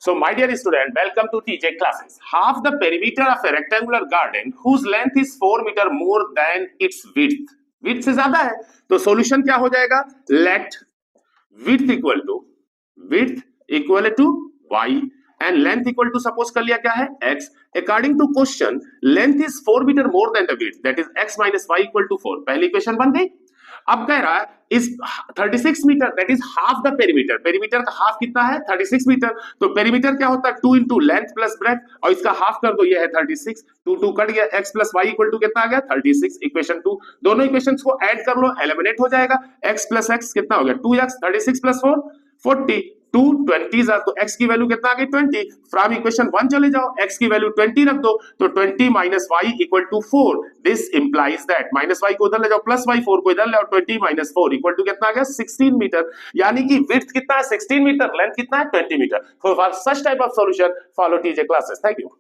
So, my dear student, welcome to TJ classes. Half the perimeter of a rectangular garden whose length is 4 meter more than its width. Width से ज्यादा है तो solution क्या हो जाएगा? Let width equal to y and length equal to suppose कर लिया क्या है x. According to question, length is 4 meter more than the width, that is x minus y equal to 4. पहली इक्वेशन बन गई. अब कह रहा है इस 36 metre that is half the perimeter. Perimeter का हाफ कितना है? 36 मीटर. तो पेरीमीटर क्या होता है? 2 इंटू लेंथ प्लस ब्रेथ, और इसका हाफ कर दो, ये है 36. 2 2 कट गया, x plus Y equal to कितना आ गया? 36. इक्वेशन 2. दोनों इक्वेशंस को ऐड कर लो, एलिमिनेट हो जाएगा. x प्लस x कितना हो गया? 2x. 36 प्लस 4 40. 2 20 तो x की वैल्यू कितना आ गई? 20. फ्रॉम इक्वेशन 1 चले जाओ, x की वैल्यू 20 रख दो, तो 20 minus y equal to 4. This implies that minus y को उधर ले जाओ, प्लस y 4 को इधर ले आओ, 20 माइनस 4 इक्वल टू कितना आ गया? 16 मीटर. यानी कि विड्थ कितना है? 16 मीटर. लेंथ कितना है? 20 metre. For such type of solution follow TJ classes. Thank you.